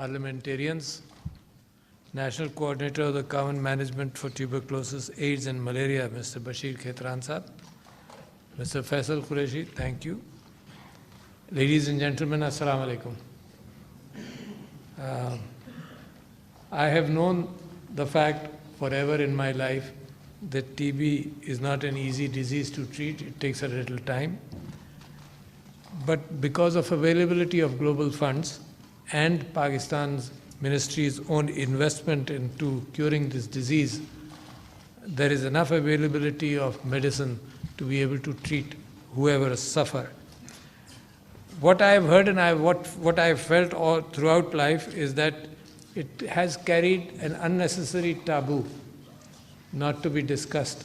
parliamentarians, National Coordinator of the Common Management for Tuberculosis, AIDS and Malaria, Mr. Bashir Khetran Sahab, Mr. Faisal Qureshi, thank you. Ladies and gentlemen, Assalamu alaikum. I have known the fact forever in my life that TB is not an easy disease to treat. It takes a little time. But because of availability of global funds and Pakistan's ministry's own investment into curing this disease, there is enough availability of medicine to be able to treat whoever suffers. What I have heard and what I have felt all throughout life is that it has carried an unnecessary taboo not to be discussed.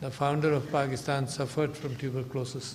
the founder of Pakistan, suffered from tuberculosis.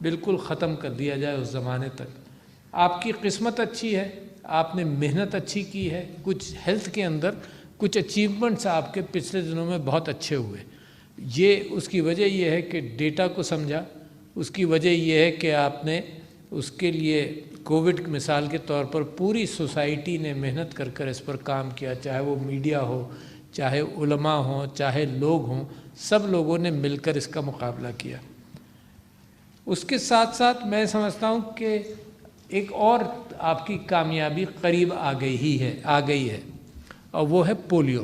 بالکل ختم کر دیا جائے اس زمانے تک۔ آپ کی قسمت اچھی ہے، آپ نے محنت اچھی کی ہے، کچھ ہیلتھ کے اندر کچھ اچیومنٹس آپ کے پچھلے دنوں میں بہت اچھے ہوئے، یہ اس کی وجہ یہ ہے کہ ڈیٹا کو سمجھا، اس کی وجہ یہ ہے کہ آپ نے اس کے لیے کووڈ مثال کے طور پر پوری سوسائٹی نے محنت کر کر اس پر کام کیا، چاہے وہ میڈیا ہو، چاہے علماء ہوں، چاہے لوگ ہوں، سب لوگوں نے مل کر اس کا مقابلہ کیا۔ اس کے ساتھ ساتھ میں سمجھتا ہوں کہ ایک اور آپ کی کامیابی قریب آ گئی ہے اور وہ ہے polio.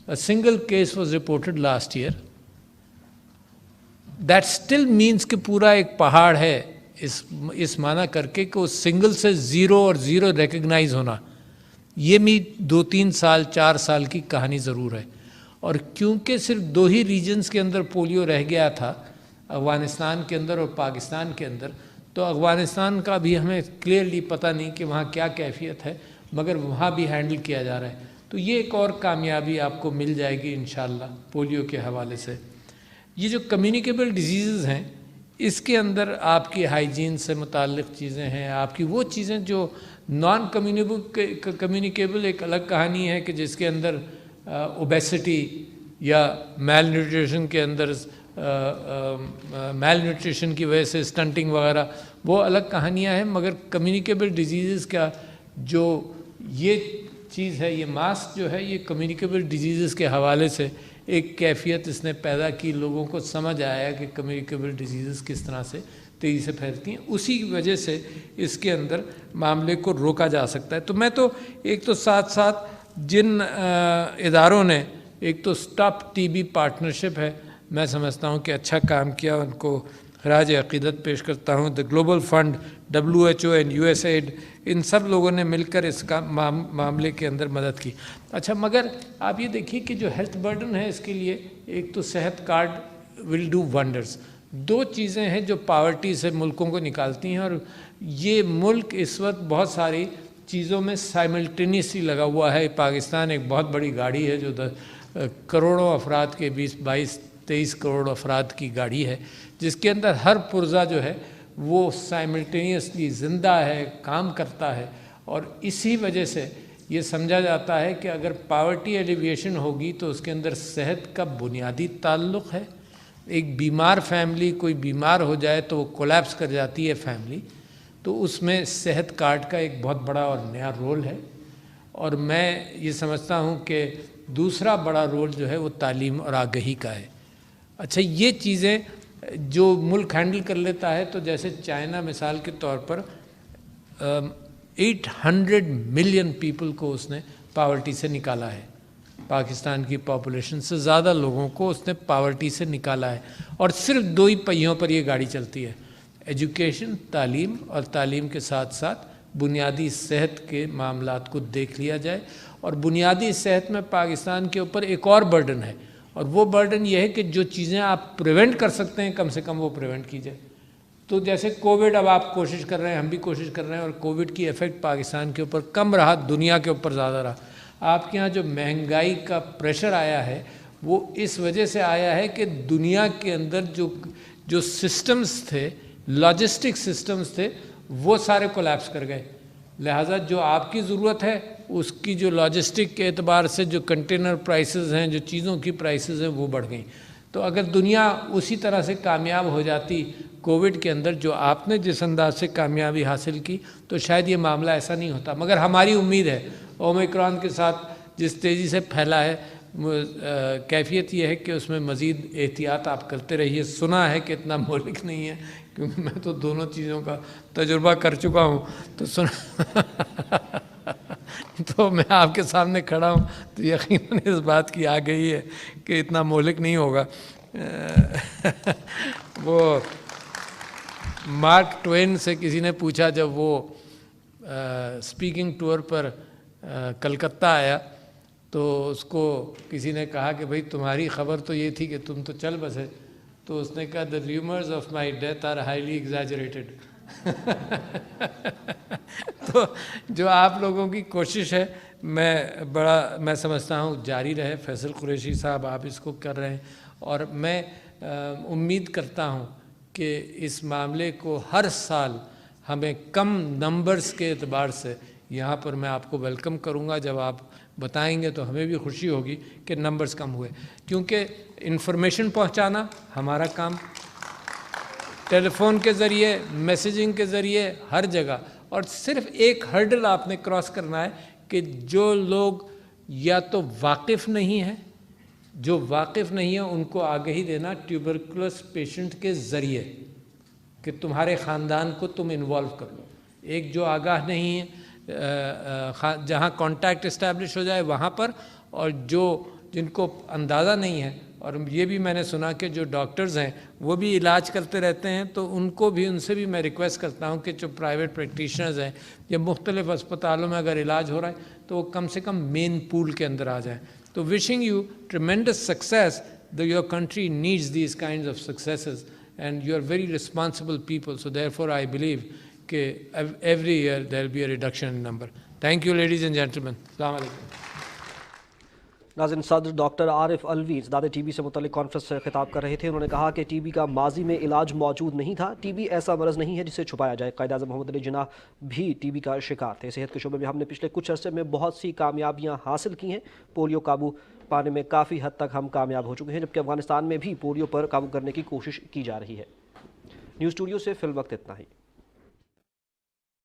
A single case was reported last year. That still means کہ پورا ایک پہاڑ ہے اس معنی کر کے کہ اس سنگل سے زیرو اور زیرو ریکگنائز ہونا، یہ بھی 2-3 سال 4 سال کی کہانی ضرور ہے۔ اور کیونکہ صرف 2 ہی ریجنز کے اندر پولیو رہ گیا تھا، افغانستان کے اندر اور پاکستان کے اندر، تو افغانستان کا بھی ہمیں کلیئرلی پتہ نہیں کہ وہاں کیا کیفیت ہے، مگر وہاں بھی ہینڈل کیا جا رہا ہے۔ تو یہ ایک اور کامیابی آپ کو مل جائے گی انشاءاللہ پولیو کے حوالے سے۔ یہ جو کمیونیکیبل ڈیزیزز ہیں، اس کے اندر آپ کی ہائیجین سے متعلق چیزیں ہیں، آپ کی وہ چیزیں جو نان کمیونیکیبل ایک الگ کہانی ہے کہ جس کے اندر اوبیسٹی یا میل نیوٹریشن کے اندر میل نیوٹریشن کی وجہ سے سٹنٹنگ وغیرہ، وہ الگ کہانیاں ہیں، مگر کمیونیکیبل ڈیزیزز کا جو یہ چیز ہے، یہ ماسک جو ہے، یہ کمیونیکیبل ڈیزیزز کے حوالے سے ایک کیفیت اس نے پیدا کی، لوگوں کو سمجھ آیا کہ کمیونیکیبل ڈیزیزز کس طرح سے تیزی سے پھیلتی ہیں، اسی وجہ سے اس کے اندر معاملے کو روکا جا سکتا ہے۔ تو میں تو ایک تو ساتھ ساتھ جن اداروں نے، ایک تو اسٹاپ ٹی بی پارٹنرشپ ہے، میں سمجھتا ہوں کہ اچھا کام کیا، ان کو خراج عقیدت پیش کرتا ہوں۔ The global fund, WHO and USAID، ان سب لوگوں نے مل کر اس کا معاملے کے اندر مدد کی۔ اچھا، مگر آپ یہ دیکھیے کہ جو ہیلتھ برڈن ہے اس کے لیے ایک تو صحت کارڈ ول ڈو ونڈرز۔ 2 چیزیں ہیں جو پاورٹی سے ملکوں کو نکالتی ہیں، اور یہ ملک اس وقت بہت ساری چیزوں میں سائملٹینیسلی لگا ہوا ہے۔ پاکستان ایک بہت بڑی گاڑی ہے جو کروڑوں افراد کے 22-23 کروڑ افراد کی گاڑی ہے، جس کے اندر ہر پرزہ جو ہے وہ سائملٹینیسلی زندہ ہے، کام کرتا ہے، اور اسی وجہ سے یہ سمجھا جاتا ہے کہ اگر پاورٹی ایلیویشن ہوگی تو اس کے اندر صحت کا بنیادی تعلق ہے۔ ایک بیمار فیملی، کوئی بیمار ہو جائے تو وہ کولیپس کر جاتی ہے فیملی، تو اس میں صحت کارڈ کا ایک بہت بڑا اور نیا رول ہے۔ اور میں یہ سمجھتا ہوں کہ دوسرا بڑا رول جو ہے وہ تعلیم اور آگہی کا ہے۔ اچھا، یہ چیزیں جو ملک ہینڈل کر لیتا ہے، تو جیسے چائنا مثال کے طور پر 800 ملین پیپل کو اس نے پاورٹی سے نکالا ہے، پاکستان کی پاپولیشن سے زیادہ لوگوں کو اس نے پاورٹی سے نکالا ہے، اور صرف 2 ہی پہیوں پر یہ گاڑی چلتی ہے، ایجوکیشن، تعلیم، اور تعلیم کے ساتھ ساتھ بنیادی صحت کے معاملات کو دیکھ لیا جائے۔ اور بنیادی صحت میں پاکستان کے اوپر ایک اور برڈن ہے، اور وہ برڈن یہ ہے کہ جو چیزیں آپ پریونٹ کر سکتے ہیں کم سے کم وہ پریونٹ کیجئے۔ تو جیسے کووڈ، اب آپ کوشش کر رہے ہیں، ہم بھی کوشش کر رہے ہیں، اور کووڈ کی ایفیکٹ پاکستان کے اوپر کم رہا، دنیا کے اوپر زیادہ رہا۔ آپ کے ہاں جو مہنگائی کا پریشر آیا ہے وہ اس وجہ سے آیا ہے کہ دنیا کے اندر جو سسٹمز تھے، لاجسٹک سسٹمز تھے، وہ سارے کولیپس کر گئے، لہٰذا جو آپ کی ضرورت ہے اس کی جو لاجسٹک کے اعتبار سے جو کنٹینر پرائسز ہیں، جو چیزوں کی پرائسز ہیں، وہ بڑھ گئیں۔ تو اگر دنیا اسی طرح سے کامیاب ہو جاتی کووڈ کے اندر جو آپ نے جس انداز سے کامیابی حاصل کی، تو شاید یہ معاملہ ایسا نہیں ہوتا۔ مگر ہماری امید ہے اومیکرون کے ساتھ جس تیزی سے پھیلا ہے، کیفیت یہ ہے کہ اس میں مزید احتیاط آپ کرتے رہیے۔ سنا ہے کہ اتنا مہلک نہیں ہے، کیونکہ میں تو دونوں چیزوں کا تجربہ کر چکا ہوں، تو تو میں آپ کے سامنے کھڑا ہوں تو یقیناً اس بات کی آ گئی ہے کہ اتنا مہلک نہیں ہوگا۔ وہ مارک ٹوین سے کسی نے پوچھا، جب وہ اسپیکنگ ٹور پر کلکتہ آیا تو اس کو کسی نے کہا کہ بھئی تمہاری خبر تو یہ تھی کہ تم تو چل بسے، تو اس نے کہا the rumors of my death are highly exaggerated۔ تو جو آپ لوگوں کی کوشش ہے میں سمجھتا ہوں جاری رہے۔ فیصل قریشی صاحب، آپ اس کو کر رہے ہیں، اور میں امید کرتا ہوں کہ اس معاملے کو ہر سال ہمیں کم نمبرز کے اعتبار سے یہاں پر میں آپ کو ویلکم کروں گا. جب آپ بتائیں گے تو ہمیں بھی خوشی ہوگی کہ نمبرز کم ہوئے, کیونکہ انفارمیشن پہنچانا ہمارا کام, ٹیلی فون کے ذریعے, میسیجنگ کے ذریعے, ہر جگہ. اور صرف ایک ہرڈل آپ نے کراس کرنا ہے کہ جو لوگ یا تو واقف نہیں ہیں, جو واقف نہیں ہیں ان کو آگہی دینا ٹیوبرکلوس پیشنٹ کے ذریعے کہ تمہارے خاندان کو تم انوالو کر لو. ایک جو آگاہ نہیں ہے, جہاں کانٹیکٹ اسٹیبلش ہو جائے وہاں پر, اور جن کو اندازہ نہیں ہے. اور یہ بھی میں نے سنا کہ جو ڈاکٹرز ہیں وہ بھی علاج کرتے رہتے ہیں, تو ان سے بھی میں ریکویسٹ کرتا ہوں کہ جو پرائیویٹ پریکٹیشنرز ہیں یا مختلف اسپتالوں میں اگر علاج ہو رہا ہے تو وہ کم سے کم مین پول کے اندر آ جائیں. تو wishing you tremendous success. Your country needs these kinds of successes and you are very responsible people. So therefore I believe that every year there will be a reduction in number. Thank you ladies and gentlemen. Assalamu alaikum. ناظرین, صدر doctor عارف الوی زدہ T B سے متعلق conference سے خطاب کر رہے تھے. انہوں نے کہا کہ ٹی بی کا ماضی میں علاج موجود نہیں تھا. ٹی بی ایسا مرض نہیں ہے جسے چھپایا جائے. قائد اعظم محمد علی جناح بھی ٹی بی کا شکار تھے. صحت کے شعبے میں ہم نے پچھلے کچھ عرصے میں بہت سی کامیابیاں حاصل کی ہیں. پولیو قابو پانے میں کافی حد تک ہم کامیاب ہو چکے ہیں, جبکہ افغانستان میں بھی پولیو پر قابو کرنے کی کوشش کی جا رہی ہے. نیوز اسٹوڈیو سے فی الوقت اتنا ہی.